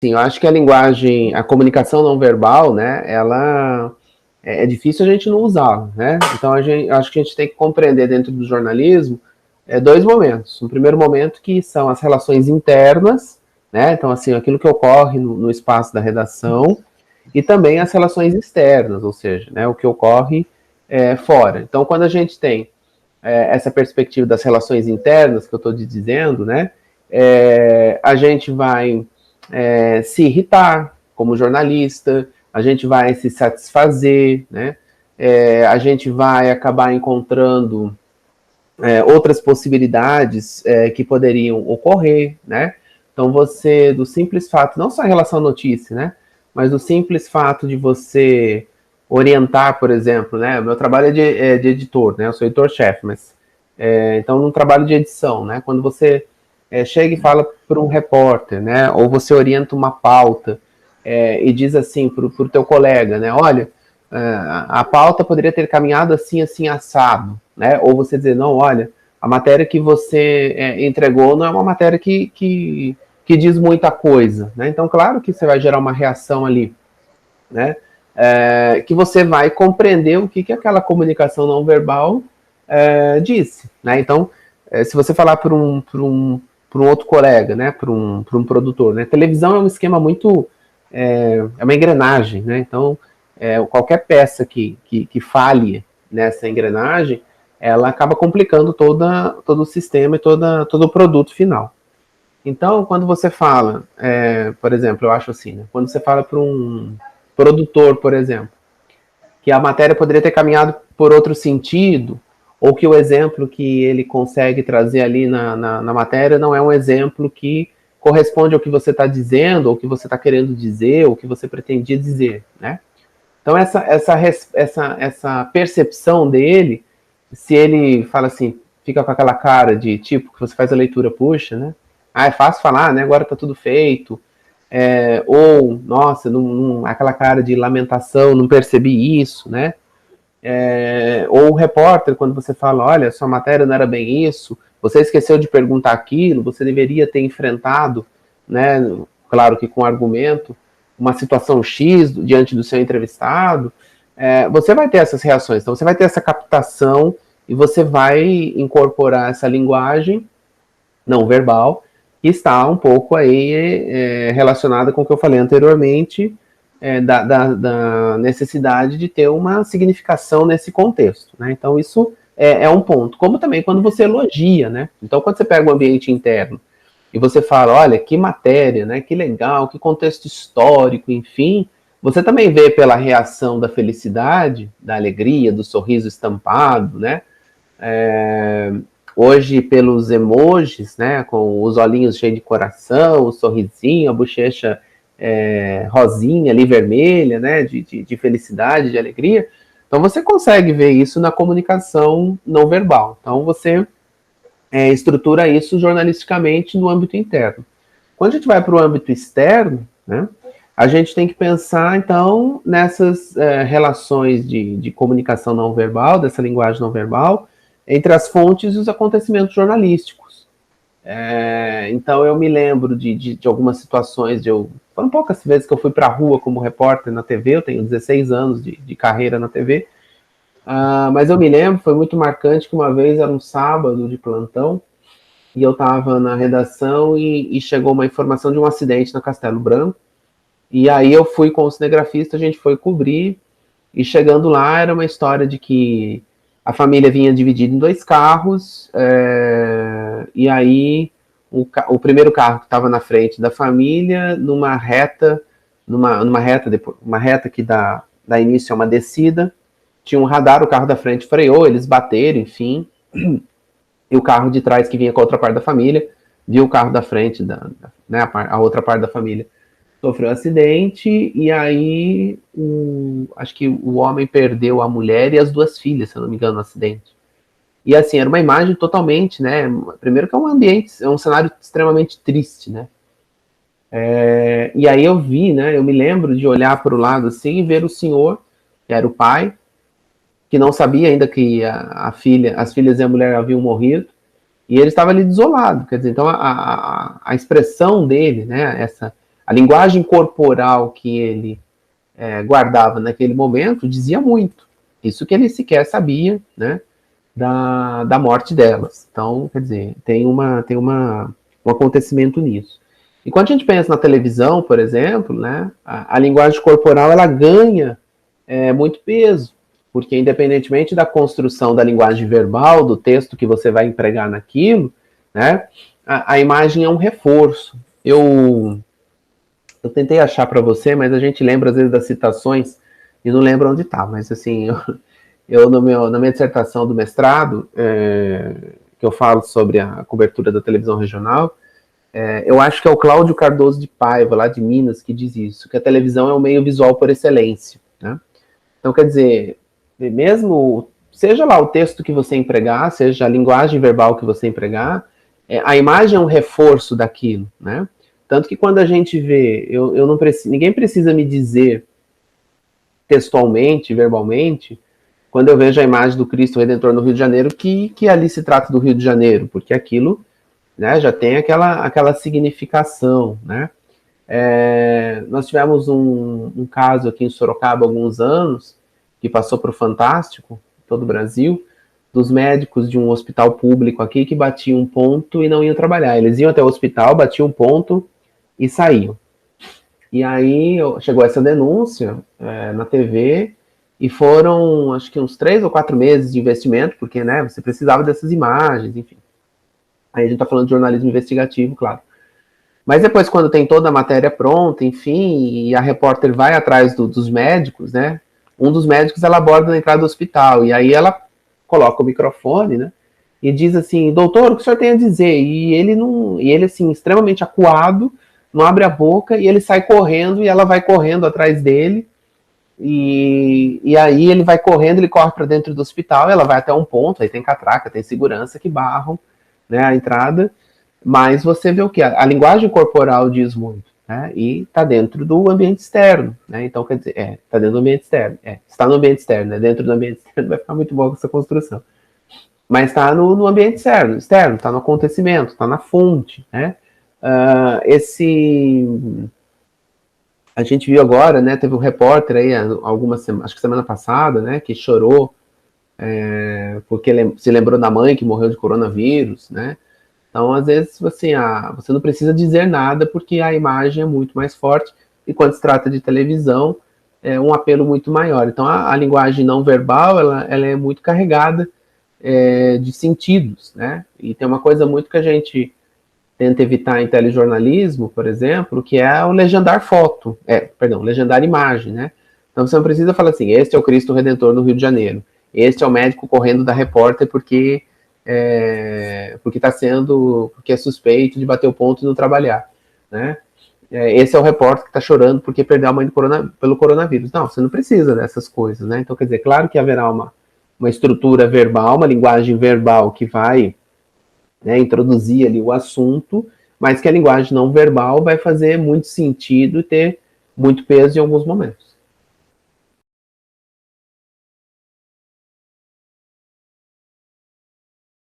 Sim, eu acho que a linguagem, a comunicação não verbal, né, ela é difícil a gente não usá-la, né? Então acho que a gente tem que compreender dentro do jornalismo dois momentos. Um primeiro momento que são as relações internas, né? Então assim, aquilo que ocorre no espaço da redação e também as relações externas, ou seja, né, o que ocorre fora. Então quando a gente tem essa perspectiva das relações internas que eu estou dizendo, né? A gente vai se irritar como jornalista, a gente vai se satisfazer, né? A gente vai acabar encontrando outras possibilidades que poderiam ocorrer, né? Então você, do simples fato, não só em relação à notícia, né? Mas do simples fato de você orientar, por exemplo, né? O meu trabalho de editor, né? Eu sou editor-chefe, mas então num trabalho de edição, né? Quando você chega e fala para um repórter, né? Ou você orienta uma pauta e diz assim para o teu colega, né? Olha, a pauta poderia ter caminhado assim, assim, assado, né? Ou você dizer, não, olha, a matéria que você entregou não é uma matéria que diz muita coisa, né? Então, claro que você vai gerar uma reação ali, né? Que você vai compreender o que aquela comunicação não verbal disse, né? Então, se você falar para um outro colega, né? Para um produtor, né? Televisão é um esquema muito... é uma engrenagem, né? Então, qualquer peça que falhe nessa engrenagem, ela acaba complicando todo o sistema e todo o produto final. Então, quando você fala, por exemplo, eu acho assim, né? Quando você fala para um produtor, por exemplo, que a matéria poderia ter caminhado por outro sentido, ou que o exemplo que ele consegue trazer ali na matéria não é um exemplo que corresponde ao que você está dizendo, ou que você está querendo dizer, ou que você pretendia dizer, né? Então, essa percepção dele, se ele fala assim, fica com aquela cara de tipo, que você faz a leitura, puxa, né? Ah, é fácil falar, né? Agora tá tudo feito. Ou, nossa, aquela cara de lamentação, não percebi isso, né? Ou o repórter, quando você fala, olha, sua matéria não era bem isso, você esqueceu de perguntar aquilo, você deveria ter enfrentado, né? Claro que com argumento, uma situação X diante do seu entrevistado, você vai ter essas reações. Então, você vai ter essa captação e você vai incorporar essa linguagem não verbal que está um pouco aí relacionada com o que eu falei anteriormente, da necessidade de ter uma significação nesse contexto, né? Então, isso é um ponto. Como também quando você elogia, né? Então, quando você pega o ambiente interno e você fala, olha, que matéria, né? Que legal, que contexto histórico, enfim, você também vê pela reação da felicidade, da alegria, do sorriso estampado, né? Hoje, pelos emojis, né? Com os olhinhos cheios de coração, o sorrisinho, a bochecha rosinha ali, vermelha, né? De felicidade, de alegria. Então, você consegue ver isso na comunicação não verbal. Então, você estrutura isso jornalisticamente no âmbito interno. Quando a gente vai para o âmbito externo, né, a gente tem que pensar, então, nessas relações de comunicação não verbal, dessa linguagem não verbal, entre as fontes e os acontecimentos jornalísticos. Então, eu me lembro de algumas situações, foram poucas vezes que eu fui para a rua como repórter na TV, eu tenho 16 anos de carreira na TV, mas eu me lembro, foi muito marcante que uma vez era um sábado de plantão, e eu estava na redação e chegou uma informação de um acidente na Castelo Branco, e aí eu fui com o cinegrafista, a gente foi cobrir, e chegando lá era uma história de que a família vinha dividida em dois carros, e aí o primeiro carro que estava na frente da família, numa reta, uma reta que dá início a uma descida, tinha um radar, o carro da frente freou, eles bateram, enfim, e o carro de trás que vinha com a outra parte da família, viu o carro da frente, né, a outra parte da família, sofreu um acidente, e aí acho que o homem perdeu a mulher e as duas filhas, se eu não me engano, no acidente. E assim, era uma imagem totalmente, né, primeiro que é um ambiente, é um cenário extremamente triste, né, e aí eu vi, né, eu me lembro de olhar para o lado assim e ver o senhor, que era o pai, que não sabia ainda que as filhas e a mulher haviam morrido, e ele estava ali desolado, quer dizer, então a expressão dele, né, a linguagem corporal que ele guardava naquele momento dizia muito. Isso que ele sequer sabia, né, da morte delas. Então, quer dizer, tem um acontecimento nisso. E quando a gente pensa na televisão, por exemplo, né, a linguagem corporal ela ganha muito peso, porque independentemente da construção da linguagem verbal, do texto que você vai empregar naquilo, né, a imagem é um reforço. Eu tentei achar para você, mas a gente lembra às vezes das citações e não lembra onde está. Mas assim, eu na minha dissertação do mestrado, que eu falo sobre a cobertura da televisão regional, eu acho que é o Cláudio Cardoso de Paiva, lá de Minas, que diz isso, que a televisão é um meio visual por excelência, né? Então, quer dizer, mesmo, seja lá o texto que você empregar, seja a linguagem verbal que você empregar, a imagem é um reforço daquilo, né? Tanto que quando a gente vê, eu não preciso, ninguém precisa me dizer textualmente, verbalmente, quando eu vejo a imagem do Cristo Redentor no Rio de Janeiro, que ali se trata do Rio de Janeiro, porque aquilo, né, já tem aquela significação, né? Nós tivemos um caso aqui em Sorocaba há alguns anos, que passou para o Fantástico, todo o Brasil, dos médicos de um hospital público aqui que batiam um ponto e não iam trabalhar. Eles iam até o hospital, batiam um ponto e saíam. E aí chegou essa denúncia na TV e foram, acho que uns 3 ou 4 meses de investimento, porque, né, você precisava dessas imagens, enfim. Aí a gente está falando de jornalismo investigativo, claro. Mas depois, quando tem toda a matéria pronta, enfim, e a repórter vai atrás dos médicos, né? Um dos médicos ela aborda na entrada do hospital, e aí ela coloca o microfone, né? E diz assim, doutor, o que o senhor tem a dizer? E ele assim, extremamente acuado, não abre a boca, e ele sai correndo, e ela vai correndo atrás dele, e aí ele vai correndo, ele corre para dentro do hospital, ela vai até um ponto, aí tem catraca, tem segurança que barram, né, a entrada, mas você vê o que? A linguagem corporal diz muito, né? E está dentro do ambiente externo, né? Então, quer dizer, está dentro do ambiente externo. Está no ambiente externo, né? Dentro do ambiente externo vai ficar muito bom com essa construção. Mas está no ambiente externo, está no acontecimento, está na fonte, né? A gente viu agora, né? Teve um repórter aí, acho que semana passada, né? Que chorou porque se lembrou da mãe que morreu de coronavírus, né? Então, às vezes, assim, você não precisa dizer nada porque a imagem é muito mais forte e quando se trata de televisão, é um apelo muito maior. Então, a linguagem não verbal, ela é muito carregada de sentidos, né? E tem uma coisa muito que a gente tenta evitar em telejornalismo, por exemplo, que é o legendar foto, legendar imagem, né? Então, você não precisa falar assim, este é o Cristo Redentor no Rio de Janeiro, este é o médico correndo da repórter porque é suspeito de bater o ponto e não trabalhar, né? Esse é o repórter que está chorando porque perdeu a mãe pelo coronavírus. Não, você não precisa dessas coisas, né? Então, quer dizer, claro que haverá uma estrutura verbal, uma linguagem verbal que vai, né, introduzir ali o assunto, mas que a linguagem não verbal vai fazer muito sentido e ter muito peso em alguns momentos.